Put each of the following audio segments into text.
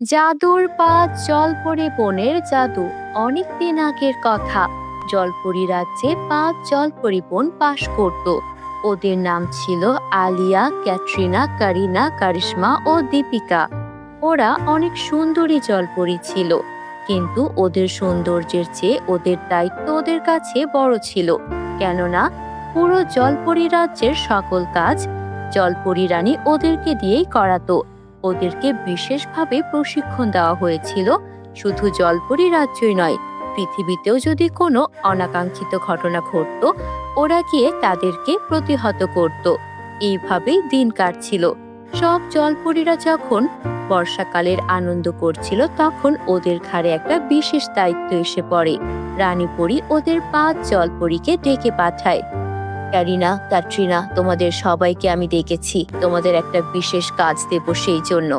জাদুর পাঁচ জলপরি বোনের জাদু। অনেক দিন আগের কথা। জলপরি রাজ্যে পাঁচ জলপরি বোন বাস করত। ওদের নাম ছিল আলিয়া, ক্যাটরিনা, কারিনা, কারিশমা ও দীপিকা। ওরা অনেক সুন্দরী জলপরি ছিল, কিন্তু ওদের সৌন্দর্যের চেয়ে ওদের দায়িত্ব ওদের কাছে বড় ছিল। কেননা পুরো জলপরি রাজ্যের সকল কাজ জলপরি রানী ওদেরকে দিয়েই করাতো। ওদেরকে বিশেষভাবে প্রশিক্ষণ দেওয়া হয়েছিল। শুধু জলপরি রাজ্যই নয়, পৃথিবীতেও যদি কোনো অনাকাঙ্ক্ষিত ঘটনা ঘটতো, ওরা গিয়ে তাদেরকে প্রতিহত করত। এইভাবেই দিন কাটছিল। সব জলপরীরা যখন বর্ষাকালের আনন্দ করছিল, তখন ওদের ঘাড়ে একটা বিশেষ দায়িত্ব এসে পড়ে। রানীপরী ওদের পাঁচ জলপরীকে ডেকে পাঠায়। ক্যারিনা, ক্যাটরিনা, তোমাদের সবাইকে আমি ডেকেছি। তোমাদের একটা বিশেষ কাজ দেব, সেই জন্য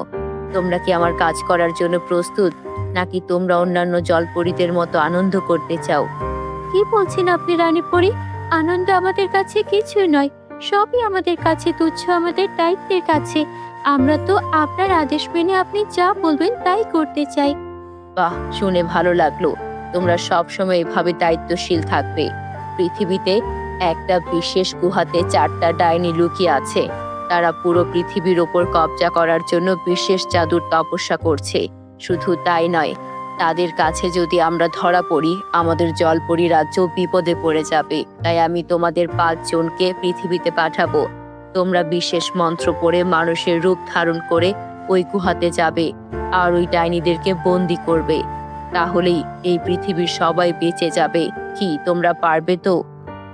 তোমরা কি আমার কাজ করার জন্য প্রস্তুত, নাকি তোমরা অন্যান্য জলপরীদের মতো আনন্দ করতে চাও? কি বলছেন আপনি রানীপরী? আনন্দ আমাদের কাছে কিছুই নয়, সবই আমাদের কাছে তুচ্ছ, আমাদের দায়িত্বের কাছে। আমরা তো আপনার আদেশ মেনে আপনি যা বলবেন তাই করতে চাই। বাহ, শুনে ভালো লাগলো। তোমরা সবসময় এভাবে দায়িত্বশীল থাকবে। পৃথিবীতে একটা বিশেষ গুহাতে 4টা ডাইনি লুকিয়ে আছে। তারা পুরো পৃথিবীর ওপর কব্জা করার জন্য বিশেষ জাদুর তপস্যা করছে। শুধু তাই নয়, তাদের কাছে যদি আমরা ধরা পড়ি, আমাদের জলপরি রাজ্য বিপদে পড়ে যাবে। তাই আমি তোমাদের 5 জনকে পৃথিবীতে পাঠাবো। তোমরা বিশেষ মন্ত্র পড়ে মানুষের রূপ ধারণ করে ওই গুহাতে যাবে আর ওই ডাইনিদেরকে বন্দি করবে। তাহলেই এই পৃথিবীর সবাই বেঁচে যাবে। কি তোমরা পারবে তো?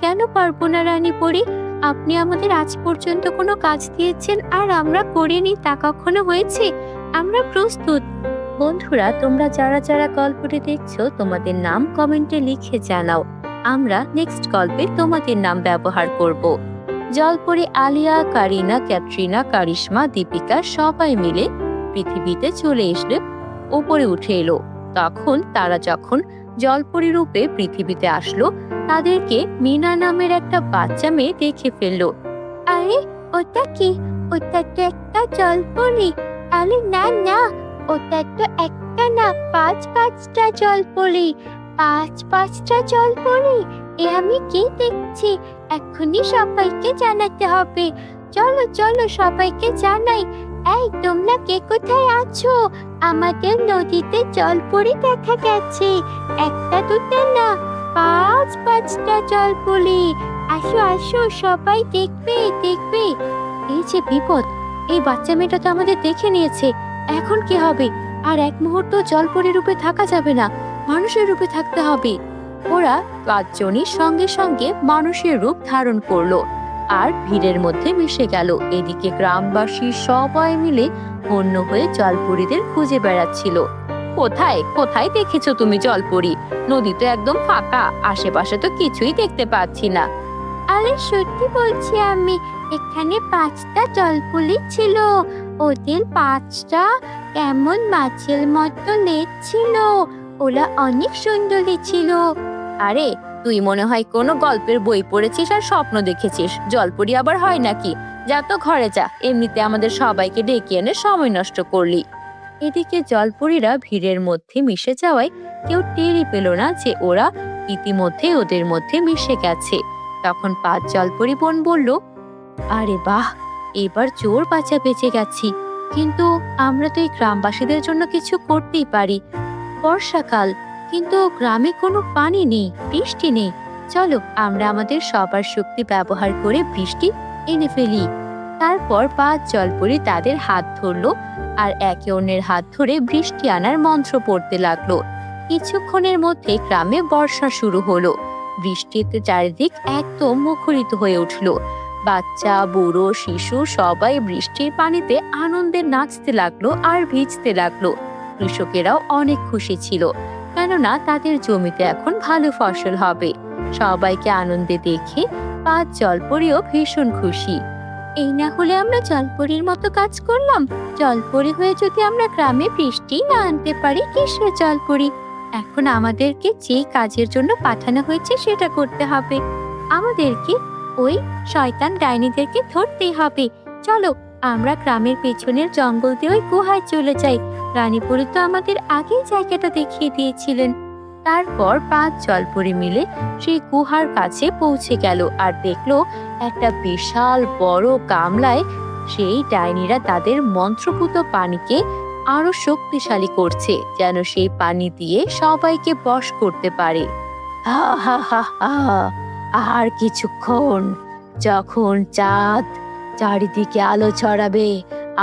কেন পারবো না রানীপরী? আপনি আমাদের আজ পর্যন্ত কোনো কাজ দিয়েছেন আর আমরা করিনি, তা কখনো হয়েছে? আমরা প্রস্তুত। বন্ধুরা, তোমরা যারা যারা গল্পটি দেখছো, তোমাদের নাম কমেন্টে লিখে জানাও। আমরা নেক্সট গল্পে তোমাদের নাম ব্যবহার করব। জলপরি আলিয়া, কারিনা, ক্যাটরিনা, কারিশমা, দীপিকা সবাই মিলে পৃথিবীতে চলে এসে উপরে উঠে এলো। তখন তারা যখন জলপরি রূপে পৃথিবীতে আসলো, তাদেরকে মিনা নামের একটা বাচ্চা মেয়ে দেখে ফেললো। আরে, ওটা কি? ওটা তো একটা জলপরি। আরে না না, ওটা তো একটা না, 5টা জলপরি। 5টা জলপরি? এ আমি কি দেখছি? এক্ষুনি সবাইকে জানাতে হবে। চলো চলো, সবাইকে জানাই। এই, তোমরা কে কোথায় আছো? আমাদের নদীতে জলপরি দেখা গেছে। একটা দুটো না, 5টা জলপরি। আসো আসো, সবাই দেখবে দেখবে। এই যে বিপদ! এই বাচ্চা মেয়েটা তো আমাদের দেখে নিয়েছে। এখন কি হবে? আর এক মুহূর্ত জলপরি রূপে থাকা যাবে না, মানুষের রূপে থাকতে হবে। ওরা 5 জনই সঙ্গে সঙ্গে মানুষের রূপ ধারণ করলো আর ভিড়ের মধ্যে মিশে গেল। এদিকে গ্রামবাসী সবাই মিলে হন্য হয়ে জলপরীদের খুঁজে বেড়াচ্ছিল। কোথায় কোথায় দেখেছো তুমি জলপরি? নদী তো একদম ফাঁকা, আশেপাশে তো কিছুই দেখতে পাচ্ছি না। আরে সত্যি বলছি আমি, এখানে 5টা জলপরি ছিল। ওদের 5টা কেমন মাছের মতো লেজ ছিল। ওরা অনেক সুন্দরী ছিল। আরে, তুই মনে হয় কোনো গল্পের বই পড়েছিস আর স্বপ্ন দেখেছিস। জলপরি আবার হয় নাকি? যা তো ঘরে যা, এমনিতে আমাদের সবাইকে ডেকে এনে সময় নষ্ট করলি। এদিকে জলপরীরা ভিড়ের মধ্যে মিশে যাওয়ায় কেউ টেরই পেল না যে ওরা ইতিমধ্যে ওদের মধ্যে মিশে গেছে। তখন 5 জলপরি বোন বলল, আরে বাহ, এবার চোর বাঁচা বেঁচে গেছি। কিন্তু আমরা তো এই গ্রামবাসীদের জন্য কিছু করতেই পারি। বর্ষাকাল, কিন্তু গ্রামে কোনো পানি নেই, বৃষ্টি নেই। চলো আমরা আমাদের সবার শক্তি ব্যবহার করে বৃষ্টি এনে ফেলি। তারপর 5 জলপরি তাদের হাত ধরলো আর একে অন্যের হাত ধরে বৃষ্টি আনার মন্ত্র পড়তে লাগলো। কিছুক্ষণের মধ্যে গ্রামে বর্ষা শুরু হলো। বৃষ্টিতে চারিদিক একদম মুখরিত হয়ে উঠলো। বাচ্চা, বুড়ো, শিশু সবাই বৃষ্টির পানিতে আনন্দে নাচতে লাগলো আর ভিজতে লাগলো। কৃষকেরাও অনেক খুশি ছিল, কেননা তাদের জমিতে এখন ভালো ফসল হবে। সবাইকে আনন্দে দেখে 5 জলপরিও ভীষণ খুশি। এই না হলে আমরা জলপরির মতো কাজ করলাম। জলপরি হয়ে যদি আমরা গ্রামে বৃষ্টি না আনতে পারি, কিসের জলপরি? এখন আমাদেরকে যে কাজের জন্য পাঠানো হয়েছে সেটা করতে হবে। আমাদেরকে ওই শয়তান ডাইনিদেরকে ধরতেই হবে। চলো আমরা গ্রামের পেছনের জঙ্গল দিয়ে ওই গুহায় চলে যাই। রানীপুরী তো আমাদের আগেই জায়গাটা দেখিয়ে দিয়েছিলেন। তারপর 5 জলপরি মিলে সেই গুহার কাছে পৌঁছে গেল আর দেখলো একটা বিশাল বড় গামলায় সেই ডাইনিরা তাদের মন্ত্রপুত পানিকে আরো শক্তিশালী করছে, যেন সেই পানি দিয়ে সবাইকে বশ করতে পারে। হা হা হা হা, আর কিছুক্ষণ, যখন চাঁদ চারিদিকে আলো ছড়াবে,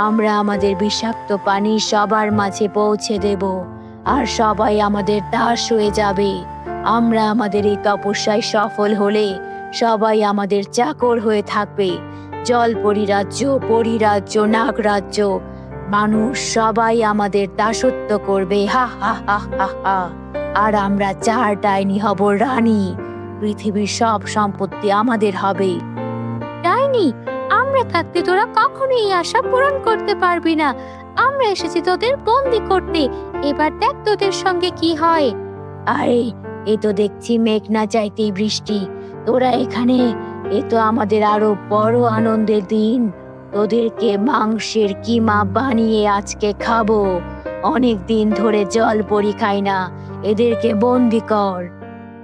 আমরা আমাদের বিষাক্ত পানি সবার মাঝে পৌঁছে দেব আর সবাই আমাদের দাস হয়ে যাবে। আমরা আমাদের এই তপস্যায় সফল হলে সবাই আমাদের চাকর হয়ে থাকবে। জলপরি রাজ্য, পরিরাজ্য, নাগরাজ্য, মানুষ সবাই আমাদের দাসত্ব করবে। হা হা হা হা হা। আর আমরা 4 ডাইনি হব রানী। পৃথিবীর সব সম্পত্তি আমাদের হবে। ডাইনি, আমরা থাকতে তোরা কখনোই এই আশা পূরণ করতে পারবি না। আমরা এসেছি তোদের বন্দি করতে। এবার দেখ তোদের সঙ্গে কি হয়। আরে, এ তো দেখছি মেঘ না চাইতেই বৃষ্টি। তোরা এখানে, এ তো আমাদের আরো বড় আনন্দের দিন। তোদেরকে মাংসের কিমা বানিয়ে আজকে খাবো। অনেক দিন ধরে জলপরি খাই না, এদেরকে বন্দি কর।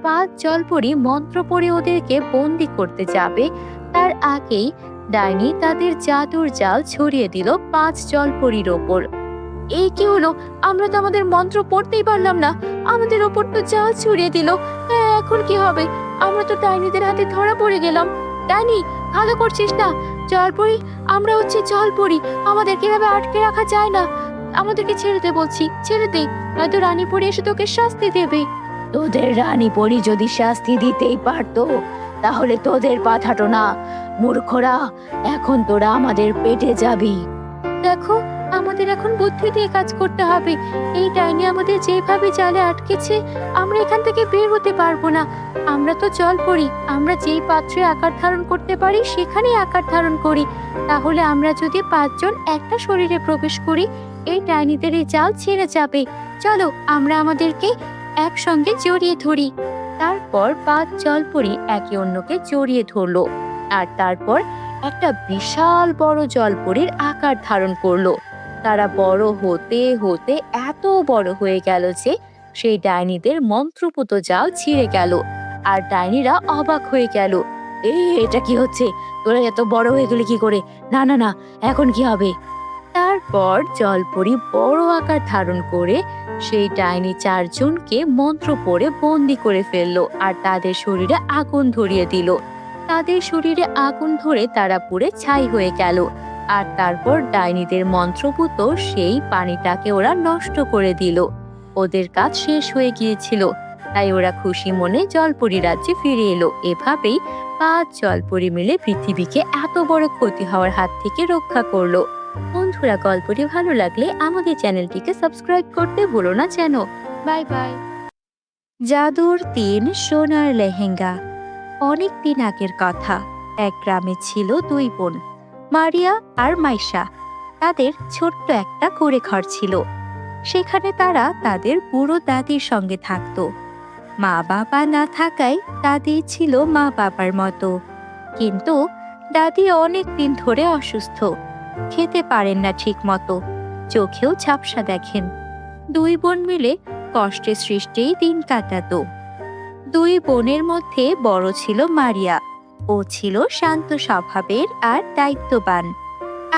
5 জলপরি মন্ত্র পড়ে ওদেরকে বন্দি করতে যাবে, তার আগেই ডাইনি তাদের জাদুর জাল ছড়িয়ে দিল 5 জলপরির ওপর। এই কি হলো? আমরা তো আমাদের মন্ত্র পড়তেই পারলাম না, আমাদের ওপর তো জাল ছড়িয়ে দিল। এখন কি হবে? আমরা তো ডাইনিদের হাতে ধরা পড়ে গেলাম। ডাইনি, ভালো করছিস না? জলপরি, আমরা হচ্ছে জলপরি, আমাদের কিভাবে আটকে রাখা যায় না। আমাদেরকে ছেড়ে দে বলছি, ছেড়ে দে, নয়তো রানীপুরী এসে তোকে শাস্তি দেবে। তোদের রানীপুরী যদি শাস্তি দিতেই পারতো তাহলে তোদের পাঠাতো না। মূর্খরা, এখন তোরা আমাদের পেটে যাবি। দেখো, আমাদের এখন বুদ্ধি দিয়ে কাজ করতে হবে। এই ডাইনি আমাদের যেভাবে জালে আটকেছে, আমরা এখান থেকে বের হতে পারবো না। আমরা তো জলপরি, আমরা যেই পাত্রে আকার ধারণ করতে পারি সেখানেই আকার ধারণ করি। তাহলে আমরা যদি 5 জন একটা শরীরে প্রবেশ করি, এই ডাইনিদের এই জাল ছেড়ে যাবে। চলো, আমরা আমাদেরকে একসঙ্গে জড়িয়ে ধরি। তারপর 5 জলপরি একে অন্যকে জড়িয়ে ধরলো আর তারপর একটা বিশাল বড় জলপরীর আকার ধারণ করলো। তারা বড় হতে হতে এত বড় হয়ে গেল যে সেই ডাইনিদের মন্ত্রপুত জাল ছিঁড়ে গেল আর ডাইনিরা অবাক হয়ে গেল। এটা কি হচ্ছে? তোরা এত বড় হয়ে গেলে কি করে? না না না, এখন কি হবে? তারপর জলপরি বড় আকার ধারণ করে সেই ডাইনি 4 জনকে মন্ত্র পড়ে বন্দি করে ফেললো আর তাদের শরীরে আগুন ধরিয়ে দিল। তাদের শরীরে আগুন ধরে তারা পুড়ে ছাই হয়ে গেল। আর তারপর ডাইনিদের মন্ত্রপুত সেই পানিটাকে ওরা নষ্ট করে দিল। ওদের কাজ শেষ হয়ে গিয়েছিল, তাই ওরা খুশি মনে জলপরি রাজ্যে ফিরে এলো। এভাবেই 5 জলপরি মিলে পৃথিবীকে এত বড় ক্ষতি হওয়ার হাত থেকে রক্ষা করলো। বন্ধুরা, গল্পটি ভালো লাগলে আমাদের চ্যানেলটিকে সাবস্ক্রাইব করতে ভুলো না যেন। Bye bye. জাদুর 3 সোনার লেহেঙ্গা। অনেক দিন আগের কথা। এক গ্রামে ছিল 2 বোন, মারিয়া আর মাইশা। তাদের ছোট্ট একটা কুঁড়ে ঘর ছিল। সেখানে তারা তাদের বুড়ো দাদির সঙ্গে থাকত। মা বাবা না থাকায় দাদি ছিল মা বাবার মতো। কিন্তু দাদি অনেক দিন ধরে অসুস্থ, খেতে পারেন না ঠিক মতো, চোখেও ঝাপসা দেখেন। 2 বোন মিলে কষ্টে সৃষ্টেই দিন কাটাতো। 2 বোনের মধ্যে বড় ছিল মারিয়া। ও ছিল শান্ত স্বভাবের আর দায়িত্ববান।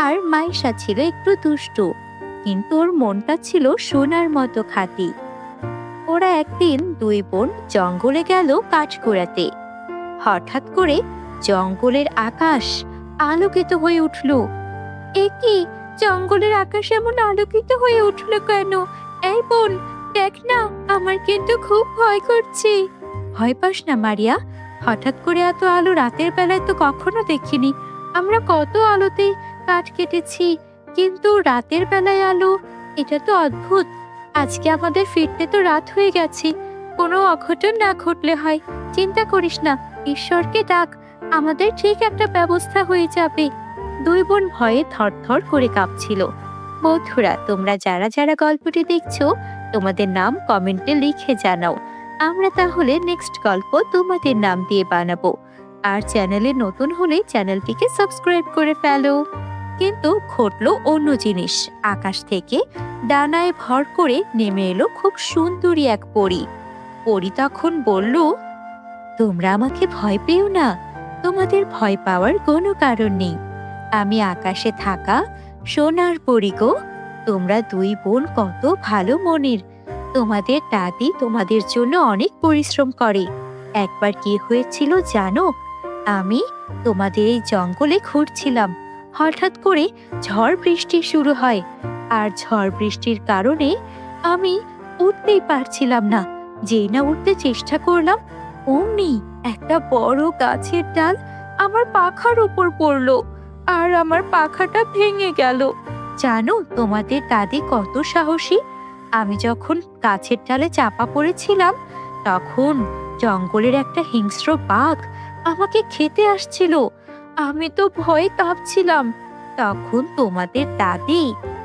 আর মাইশা ছিল একটু দুষ্টু, কিন্তু ওর মনটা ছিল সোনার মতো খাঁটি। ওরা একদিন 2 বোন জঙ্গলে গেল কাঠ কুড়াতে। হঠাৎ করে জঙ্গলের আকাশ আলোকিত হয়ে উঠল। এ কি, জঙ্গলের আকাশ এমন আলোকিত হয়ে উঠল কেন? এই বোন, দেখ না, আমার কিন্তু খুব ভয় করছে। ভয় পাস না মারিয়া, হঠাৎ করে এত আলো রাতের বেলায় তো কখনো দেখিনি। আমরা কত আলোতে কাঠ কেটেছি, কিন্তু রাতের বেলায় আলো, এটা তো অদ্ভুত। আজকে আমাদের ফিরতে তো রাত হয়ে গেছে। কোনো অঘটন না ঘটলে হয়। চিন্তা করিস না, ঈশ্বরকে ডাক, আমাদের ঠিক একটা ব্যবস্থা হয়ে যাবে। 2 বোন ভয়ে থরথর করে কাঁপছিল। বন্ধুরা, তোমরা যারা যারা গল্পটি দেখছো, তোমাদের নাম কমেন্টে লিখে জানাও। আমরা তাহলে নেক্সট গল্প তোমাদের নাম দিয়ে বানাবো। আর চ্যানেলে নতুন হলে চ্যানেলটিকে সাবস্ক্রাইব করে ফেলো। কিন্তু ঘটলো অন্য জিনিস। আকাশ থেকে ডানায় ভর করে নেমে এলো খুব সুন্দরী এক পরী। পরী তখন বলল, তোমরা আমাকে ভয় পেও না, তোমাদের ভয় পাওয়ার কোনো কারণ নেই। আমি আকাশে থাকা সোনার পরী গো। তোমরা দুই বোন কত ভালো মনের। তোমাদের দাদি তোমাদের জন্য অনেক পরিশ্রম করে। একবার কি হয়েছিল জানো? আমি তোমাদের এই জঙ্গলে ঘুরছিলাম, হঠাৎ করে ঝড় বৃষ্টি শুরু হয়। আর ঝড় বৃষ্টির কারণে আমি উঠতেই পারছিলাম না। যেই না উঠতে চেষ্টা করলাম, অমনি একটা বড় গাছের ডাল আমার পাখার উপর পড়লো, আর আমার পাখাটা ভেঙে গেল। জানো তোমাদের দাদি কত সাহসী। আমি যখন গাছের ডালে চাপা পড়েছিলাম, তখন জঙ্গলের একটা হিংস্র বাঘ আমাকে খেতে আসছিল। আমি তো ভয়ে কাঁপছিলাম। তখন তোমাদের দাদি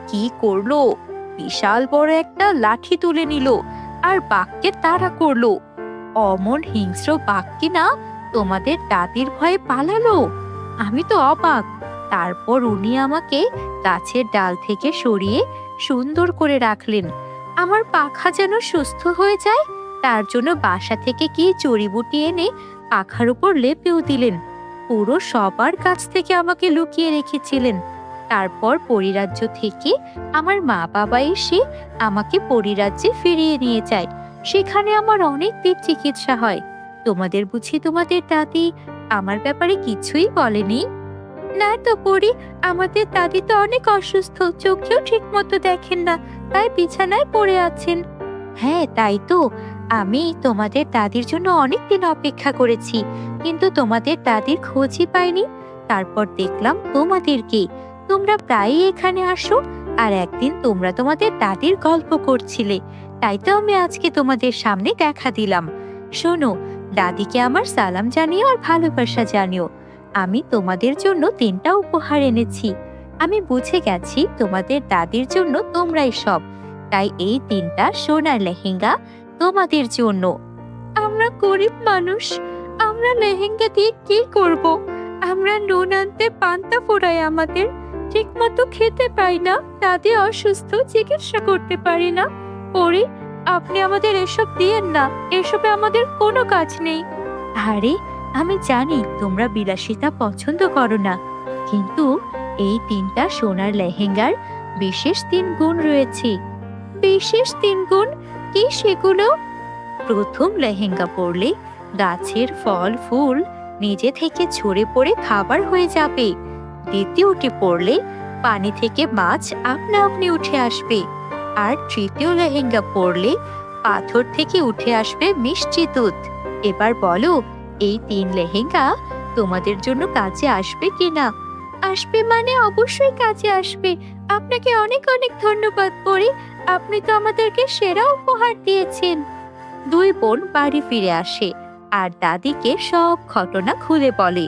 কি করলো? বিশাল বড় একটা লাঠি তুলে নিল আর বাঘকে তাড়া করলো। অমন হিংস্র বাঘ কিনা তোমাদের দাদির ভয়ে পালালো। আমি তো অবাক। তারপর উনি আমাকে গাছের ডাল থেকে সরিয়ে সুন্দর করে রাখলেন। আমার পাখা যেন সুস্থ হয়ে যায়, তার জন্য বাসা থেকে কি জড়িবুটি এনে পাখার উপর লেপেও দিলেন। পুরো সবার কাছ থেকে আমাকে লুকিয়ে রেখেছিলেন। তারপর পরিরাজ্য থেকে আমার মা বাবা এসে আমাকে পরিরাজ্যে ফিরিয়ে নিয়ে যায়। সেখানে আমার অনেক দিন চিকিৎসা হয়। তোমাদের বুঝি তোমাদের দাদি আমার ব্যাপারে কিছুই বলেনি? না তো পরি, আমাদের দাদি তো অনেক অসুস্থ, চোখেও ঠিক মতো দেখেন না, তাই বিছানায় পড়ে আছেন। হ্যাঁ তাই তো, আমি তোমাদের দাদির জন্য অনেক দিন অপেক্ষা করেছি, কিন্তু তোমাদের দাদির খোঁজই পাইনি। তারপর দেখলাম তোমাদেরকে। তোমরা প্রায়ই এখানে আসো, আর একদিন তোমরা তোমাদের দাদির গল্প করছিলে, তাই তো আমি আজকে তোমাদের সামনে দেখা দিলাম। শোনো, দাদিকে আমার সালাম জানিও আর ভালোবাসা জানিও। আমি তোমাদের জন্য 3টা উপহার এনেছি। আমি বুঝে গেছি তোমাদের দাদির জন্য তোমরাই সব, তাই এই 3টা সোনার লেহেঙ্গা তোমাদের জন্য। আমরা গরিব মানুষ, আমরা লেহেঙ্গা দিয়ে কি করব? আমরা নুন আনতে পান্তা ফোড়ায়, আমাদের ঠিক মতো খেতে পাই না, দাদি অসুস্থ, চিকিৎসা করতে পারি না। পরে আপনি আমাদের এসব দিয়েন না, এসবে আমাদের কোনো কাজ নেই। আরে আমি জানি তোমরা বিলাসিতা পছন্দ করো না, কিন্তু এই 3টা সোনার লেহেঙ্গার বিশেষ 3 গুণ রয়েছে। বিশেষ 3 গুণ কি সেগুলো? প্রথম লেহেঙ্গা পরলে গাছের ফল ফুল নিজে থেকে ঝরে পড়ে খাবার হয়ে যাবে। দ্বিতীয়টি পরলে পানি থেকে মাছ আপনা আপনি উঠে আসবে। আর তৃতীয় লেহেঙ্গা পরলে পাথর থেকে উঠে আসবে মিষ্টি দুধ। এবার বলো, এই 3 লেহেঙ্গা তোমাদের জন্য কাজে আসবে কিনা? আসবে মানে অবশ্যই কাজে আসবে। আপনাকে অনেক অনেক ধন্যবাদ পরি, আপনি তো আমাদেরকে সেরা উপহার দিয়েছেন। 2 বোন বাড়ি ফিরে আসে আর দাদিকে সব ঘটনা খুলে বলে।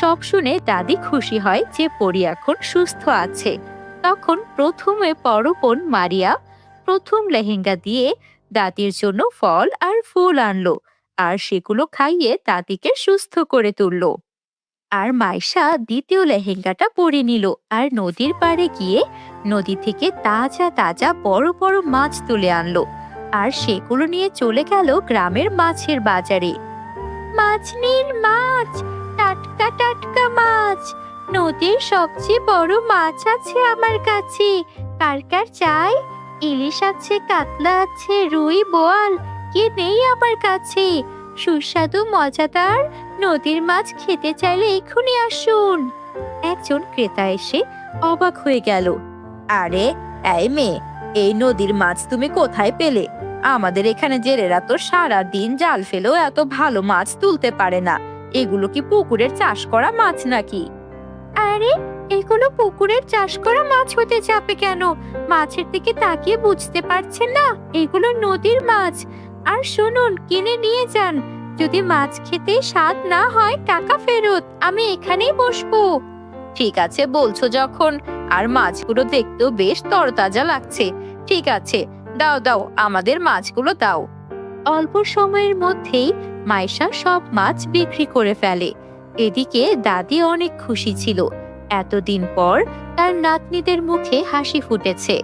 সব শুনে দাদি খুশি হয় যে পরি এখন সুস্থ আছে। তখন প্রথমে বড় বোন মারিয়া প্রথম লেহেঙ্গা দিয়ে দাদির জন্য ফল আর ফুল আনলো, আর সেগুলো খাইয়ে দাদিকে সুস্থ করে তুললো। আর মাইশা দ্বিতীয় লেহেঙ্গাটা পরে নিল আর নদীর পাড়ে গিয়ে নদী থেকে তাজা তাজা বড় বড় মাছ তুলে আনলো, আর সেগুলো নিয়ে চলে গেল গ্রামের মাছের বাজারে। মাছ নিন মাছ, টাটকা টাটকা মাছ, নদীর সবচেয়ে বড় মাছ আছে আমার কাছে, কার কার চাই? ইলিশ আছে, কাতলা আছে, রুই, বোয়াল, কি নেই আমার কাছে? সুস্বাদু মজাদার নদীর মাছ খেতে চাইলে এক্ষুনি আসুন। একজন ক্রেতা এসে অবাক হয়ে গেল। আরে এই মেয়ে, এই নদীর মাছ তুমি কোথায় পেলে? আমাদের এখানে জেলেরা তো সারা দিন জাল ফেলেও এত ভালো মাছ তুলতে পারে না। এগুলো কি পুকুরের চাষ করা মাছ নাকি? আরে এগুলো পুকুরের চাষ করা মাছ হতে যাবে কেন? মাছের দিকে তাকিয়ে বুঝতে পারছেন না? এগুলো নদীর মাছ। আর শুনুন, কিনে নিয়ে যান। যদি মাছ খেতে স্বাদ না হয় টাকা ফেরত। আমি এখানেই বসবো। ঠিক আছে বলছো যখন, আর মাছগুলো দেখতেও বেশ তরতাজা লাগছে। ঠিক আছে, দাও দাও, আমাদের মাছগুলো দাও। অল্প সময়ের মধ্যেই মাইশা সব মাছ বিক্রি করে ফেলে। এদিকে দাদি অনেক খুশি ছিল। এতদিন পর তার নাতনিদের মুখে হাসি ফুটেছে।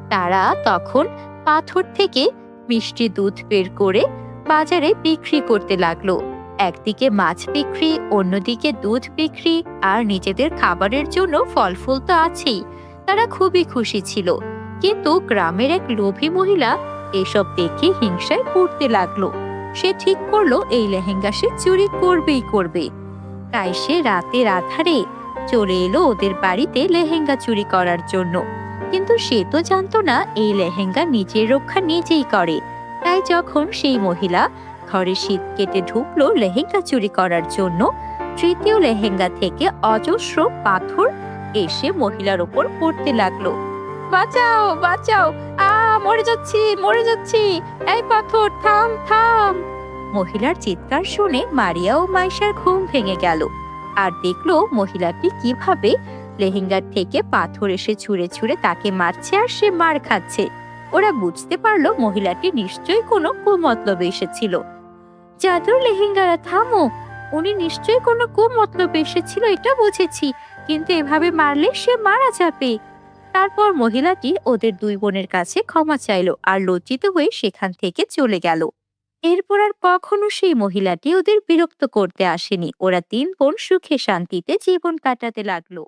তারা তখন পাথর থেকে মিষ্টি দুধ বের করে বাজারে বিক্রি করতে লাগলো। একদিকে মাছ বিক্রি, অন্যদিকে দুধ বিক্রি, আর নিজেদের খাবারের জন্য ফল ফুল তো আছেই। তারা খুবই খুশি ছিল। কিন্তু গ্রামের এক লোভী মহিলা এসব দেখে হিংসায় পড়তে লাগলো। সে ঠিক করলো এই লেহেঙ্গা সে চুরি করবেই করবে। তাই সে রাতের আধারে চলে এলো ওদের বাড়িতে লেহেঙ্গা চুরি করার জন্য। কিন্তু সে তো জানতো না এই লেহেঙ্গা নিজের রক্ষা নিজেই করে। তাই যখন সেই মহিলা ঘরে শীত কেটে ঢুকলো লেহেঙ্গা চুরি করার জন্য, তৃতীয় লেহেঙ্গা থেকে অজস্র পাথর এসে মহিলার উপর পড়তে লাগলো। বাঁচাও, বাঁচাও, মরে যাচ্ছি, মরে যাচ্ছি, এই পাথর থাম, থাম। মহিলার চিৎকার শুনে মারিয়া ও মাইশার ঘুম ভেঙে গেল, আর দেখলো মহিলাটি কিভাবে লেহেঙ্গার থেকে পাথর এসে ছুঁড়ে ছুঁড়ে তাকে মারছে আর সে মার খাচ্ছে। ওরা বুঝতে পারলো মহিলাটি নিশ্চয়ই কোনো কুমতলবে এসেছিল। জাদুর লেহেঙ্গারা থামো, উনি নিশ্চয়ই কোনো কুমতলবে এসেছিল, এটা বুঝেছি, কিন্তু এভাবে মারলে সে মারা যাবে। তারপর মহিলাটি ওদের দুই বোনের কাছে ক্ষমা চাইলো আর লজ্জিত হয়ে সেখান থেকে চলে গেল। এরপর আর কখনো সেই মহিলাটি ওদের বিরক্ত করতে আসেনি। ওরা তিন বোন সুখে শান্তিতে জীবন কাটাতে লাগলো।